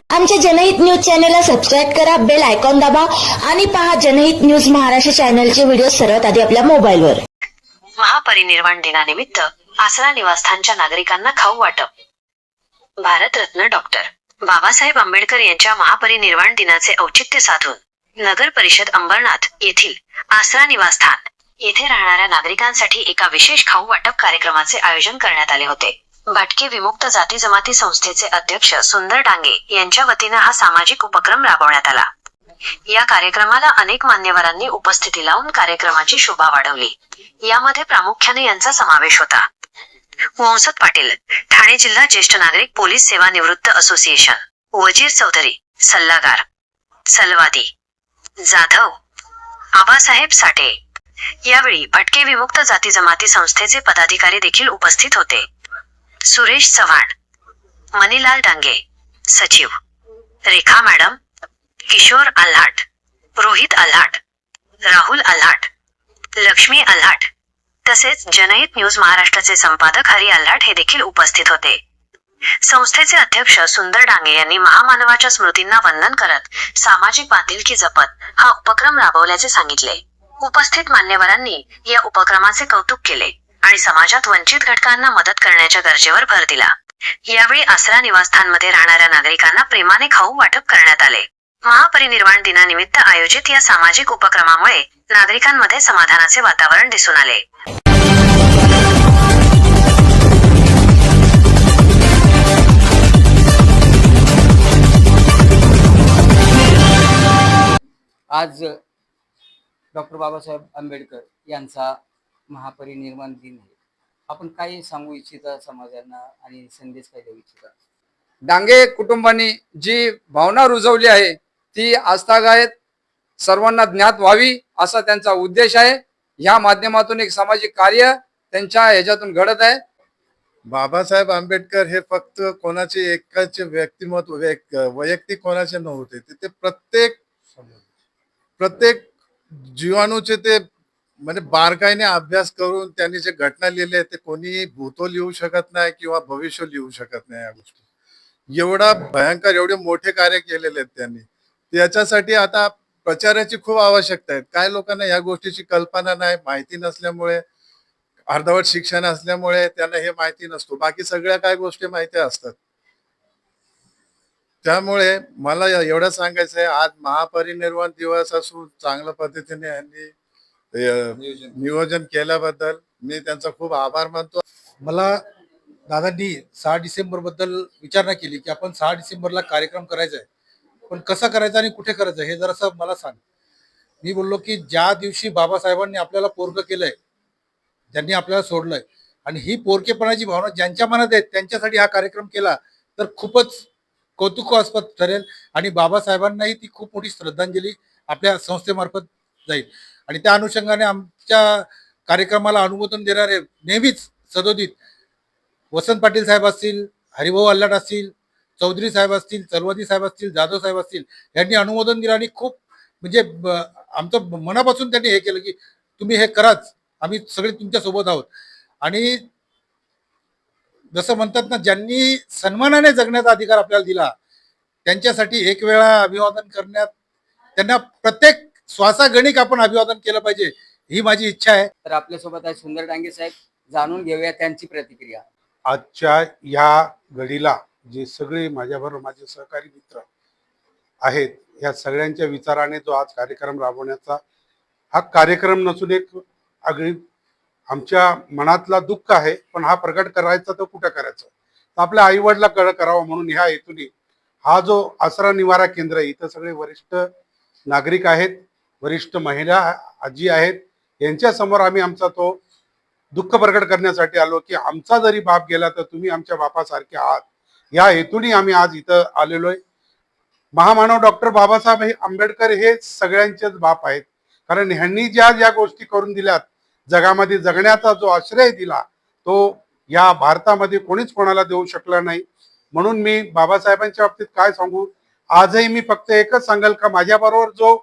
आमच्या जनहित न्यूज चॅनलला सबस्क्राईब करा, बेल आयकॉन दाबा आणि पहा जनहित न्यूज महाराष्ट्र चॅनलचे व्हिडिओ सर्वात आधी आपल्या मोबाईलवर। महापरिनिर्वाण दिनानिमित्त आसरा निवासस्थानच्या नागरिकांना खाऊ वाटप। भारतरत्न डॉक्टर बाबासाहेब आंबेडकर यांच्या महापरिनिर्वाण दिनाचे औचित्य साधून नगर परिषद अंबरनाथ येथील आसरा निवासस्थान येथे राहणाऱ्या नागरिकांसाठी एका विशेष खाऊ वाटप कार्यक्रमाचे आयोजन करण्यात आले होते। भटके विमुक्त जाती जमाती संस्थेचे अध्यक्ष सुंदर डांगे यांच्या वतीने हा सामाजिक उपक्रम राबवण्यात आला। या कार्यक्रमाला अनेक मान्यवरांनी उपस्थिती लावून कार्यक्रमाची शोभा वाढवली। यामध्ये प्रामुख्याने यांचा समावेश होता। वंसत पाटील, ठाणे जिल्हा ज्येष्ठ नागरिक पोलीस सेवा निवृत्त असोसिएशन, वजीर चौधरी, सल्लागार, सलवादी, जाधव, आबासाहेब साठे। यावेळी भटके विमुक्त जाती जमाती संस्थेचे पदाधिकारी देखील उपस्थित होते। सुरेश चव्हाण, मनीलाल डांगे, सचिव, रेखा मॅडम, किशोर आल्हाट, रोहित आल्हाट, राहुल आल्हाट, लक्ष्मी आल्हाट तसेच जनहित न्यूज महाराष्ट्राचे संपादक हरी आल्हाट हे देखील उपस्थित होते। संस्थेचे अध्यक्ष सुंदर डांगे यांनी महामानवाच्या स्मृतींना वंदन करत सामाजिक बांधिलकी जपत हा उपक्रम राबवल्याचे सांगितले। उपस्थित मान्यवरांनी या उपक्रमाचे कौतुक केले आणि समाजात वंचित घटकांना मदत करण्याच्या गरजेवर भर दिला। यावेळी आसरा निवासस्थानमध्ये राहणाऱ्या नागरिकांना प्रेमाने खाऊ वाटप करण्यात आले। महापरिनिर्वाण दिनानिमित्त आयोजित या सामाजिक उपक्रमामुळे नागरिकांमध्ये समाधानाचे वातावरण दिसून आले। आज डॉक्टर बाबासाहेब आंबेडकर यांचा महापरिनिर्वाण दिन आहे। आपण काय सांगू इच्छिता समाजाला आणि संदेश काय देऊ इच्छिता? डांगे कुटुंबांनी जी भावना रुजवली आहे ती आस्थागायत सर्वांना ज्ञात व्हावी असा त्यांचा उद्देश आहे। या माध्यमातून एक सामाजिक कार्य त्यांच्या ह्याच्यातून घडत आहे। बाबासाहेब आंबेडकर हे फक्त कोणाचे एकाचे व्यक्तिमत्व वैयक्तिक कोणाचे नव्हते, ते प्रत्येक जीवाणूचे ते म्हणजे बारकाईने अभ्यास करून त्यांनी जे घटना लिहिल्या ते कोणी भूतो लिहू शकत नाही किंवा भविष्य लिहू शकत नाही। या गोष्टी एवढा भयंकर एवढे मोठे कार्य केलेले आहेत त्यांनी। त्याच्यासाठी आता प्रचाराची खूप आवश्यकता आहे। काय लोकांना या गोष्टीची कल्पना नाही, माहिती नसल्यामुळे, अर्धवट शिक्षण असल्यामुळे त्यांना हे माहिती नसतो। बाकी सगळ्या काय गोष्टी माहिती असतात। त्यामुळे मला एवढं सांगायचं आहे, आज महापरिनिर्वाण दिवस असून चांगल्या पद्धतीने यांनी नियोजन केल्याबद्दल मी त्यांचा खूप आभार मानतो। मला दादांनी 6 डिसेंबर बद्दल विचारणा केली की आपण 6 डिसेंबरला कार्यक्रम करायचा आहे, पण कसा करायचा आणि कुठे करायचं हे जरासं मला सांग। मी बोललो की ज्या दिवशी बाबासाहेबांनी आपल्याला पोरकं केलंय, ज्यांनी आपल्याला सोडलंय आणि ही पोरकेपणाची भावना ज्यांच्या मनात आहे त्यांच्यासाठी हा कार्यक्रम केला तर खूपच कौतुकास्पद ठरेल आणि बाबासाहेबांनाही ती खूप मोठी श्रद्धांजली आपल्या संस्थेमार्फत जाईल। आणि त्या अनुषंगाने आमच्या कार्यक्रमाला अनुमोदन देणारे नेहमीच सदोदित वसंत पाटील साहेब असतील, हरिभाऊ आल्हाट असतील, चौधरी साहेब असतील, चलवादी साहेब असतील, जाधव साहेब असतील, यांनी अनुमोदन दिलं आणि खूप म्हणजे आमचं मनापासून त्यांनी हे केलं की तुम्ही हे कराच, आम्ही सगळे तुमच्या सोबत आहोत। आणि जसं म्हणतात ना, ज्यांनी सन्मानाने जगण्याचा अधिकार आपल्याला दिला त्यांच्यासाठी एक वेळा अभिवादन करण्यात, त्यांना प्रत्येक श्वासागणिक आपण अभिवादन केलं पाहिजे ही माझी इच्छा आहे। तर आपल्यासोबत आहे सुंदर डांगे साहेब, जाणून घेऊया त्यांची प्रतिक्रिया। आजच्या या घडीला जे सगळे माझ्याबरोबर माझे सहकारी मित्र आहेत, या सगळ्यांच्या विचाराने जो आज कार्यक्रम राबवण्याचा हा कार्यक्रम नसून एक आगळी आमच्या मनातला दुःख आहे, पण हा प्रकट करायचा तर कुठं करायचं, तर आपल्या आईवडिला करावं म्हणून ह्या हेतूने हा जो आसरा निवारा केंद्र आहे, इथं सगळे वरिष्ठ नागरिक आहेत, वरिष्ठ महिला आजी आहेत, यांच्या समोर आम्ही आमचा तो दुःख प्रकट करण्यासाठी आलो की आमचा जरी बाप गेला तर तुम्ही आमच्या बापासारखे आहात, या हेतूने आम्ही आज इथं आलेलो आहे। महामानव डॉक्टर बाबासाहेब आंबेडकर हे सगळ्यांचेच बाप आहेत, कारण ह्यांनी ज्या ज्या गोष्टी करून दिल्यात, जगामध्ये जगण्याचा जो आश्रय दिला तो या भारतामध्ये कोणीच कोणाला देऊ शकला नाही। म्हणून मी बाबासाहेबांच्या बाबतीत काय सांगू, आजही मी फक्त एकच सांगाल का माझ्याबरोबर जो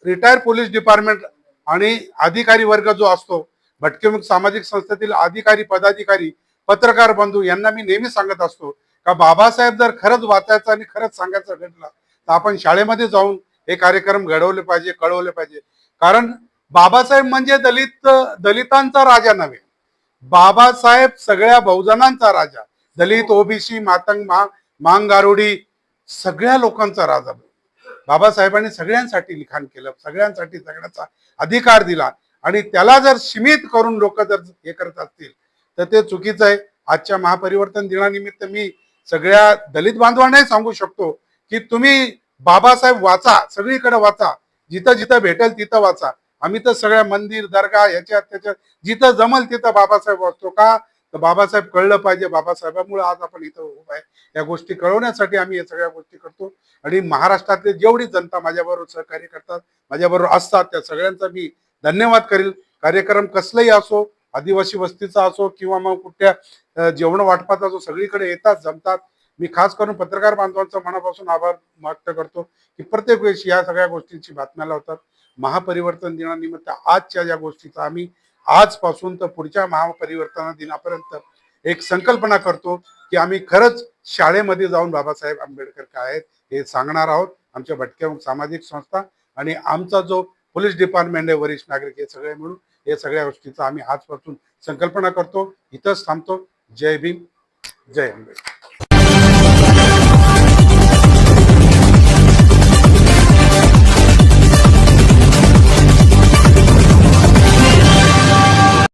रिटायर पोलीस डिपार्टमेंट आणि अधिकारी वर्ग जो असतो, भटकेमुक्त सामाजिक संस्थेतील अधिकारी, पदाधिकारी, पत्रकार बंधू यांना मी नेहमी सांगत असतो का बाबासाहेब जर खरंच वाचायचं आणि खरंच सांगायचं घडलं तर आपण शाळेमध्ये जाऊन हे कार्यक्रम घडवले पाहिजे, कळवले पाहिजे. कारण बाबासाहेब म्हणजे दलितांचा राजा नव्हे, बाबासाहेब सगळ्या बहुजनांचा राजा, दलित, ओबीसी, मातंग, मांग, गारुडी सगळ्या लोकांचा राजा. बाबासाहेबांनी सगळ्यांसाठी लिखाण केलं, सगळ्यांसाठी जगण्याचा अधिकार दिला आणि त्याला जर सीमित करून लोक जर हे करत असतील तर ते चुकीचं आहे. आजच्या महापरिवर्तन दिनानिमित्त मी सगळ्या दलित बांधवांनाही सांगू शकतो की तुम्ही बाबासाहेब वाचा, सगळीकडे वाचा, जिथं जिथं भेटेल तिथं वाचा. आम्ही तर सगळ्या मंदिर, दर्गा याच्यात त्याच्यात जिथं जमल तिथं बाबासाहेब वाचतो. का तर बाबासाहेब कळलं पाहिजे, बाबासाहेबांमुळे आज आपण इथं उभं आहे. या गोष्टी कळवण्यासाठी आम्ही या सगळ्या गोष्टी करतो आणि महाराष्ट्रातले जेवढी जनता माझ्याबरोबर सहकार्य करतात, माझ्याबरोबर असतात, त्या सगळ्यांचा मी धन्यवाद करेल. कार्यक्रम कसलाही असो, आदिवासी वस्तीचा असो किंवा मग कुठल्या जेवण वाटपाचा असो, सगळीकडे येतात, जमतात. मी खास करून पत्रकार बांधवांचा मनापासून आभार व्यक्त करतो की प्रत्येक वेळेस या सगळ्या गोष्टींची बातम्या लावतात. महापरिवर्तन दिनानिमित्त आजच्या या गोष्टीचा आम्ही आजपासून तर पुढच्या महापरिवर्तन दिनापर्यंत एक संकल्पना करतो की आम्ही खरंच शाळेमध्ये जाऊन बाबासाहेब आंबेडकर काय आहेत हे सांगणार आहोत. आमच्या भटक्या सामाजिक संस्था आणि आमचा जो पोलीस डिपार्टमेंट आहे, वरिष्ठ नागरिक, हे सगळे मिळून हे सगळ्या गोष्टीचा आम्ही आजपासून संकल्पना करतो. इथंच थांबतो. जय भीम, जय आंबेडकर.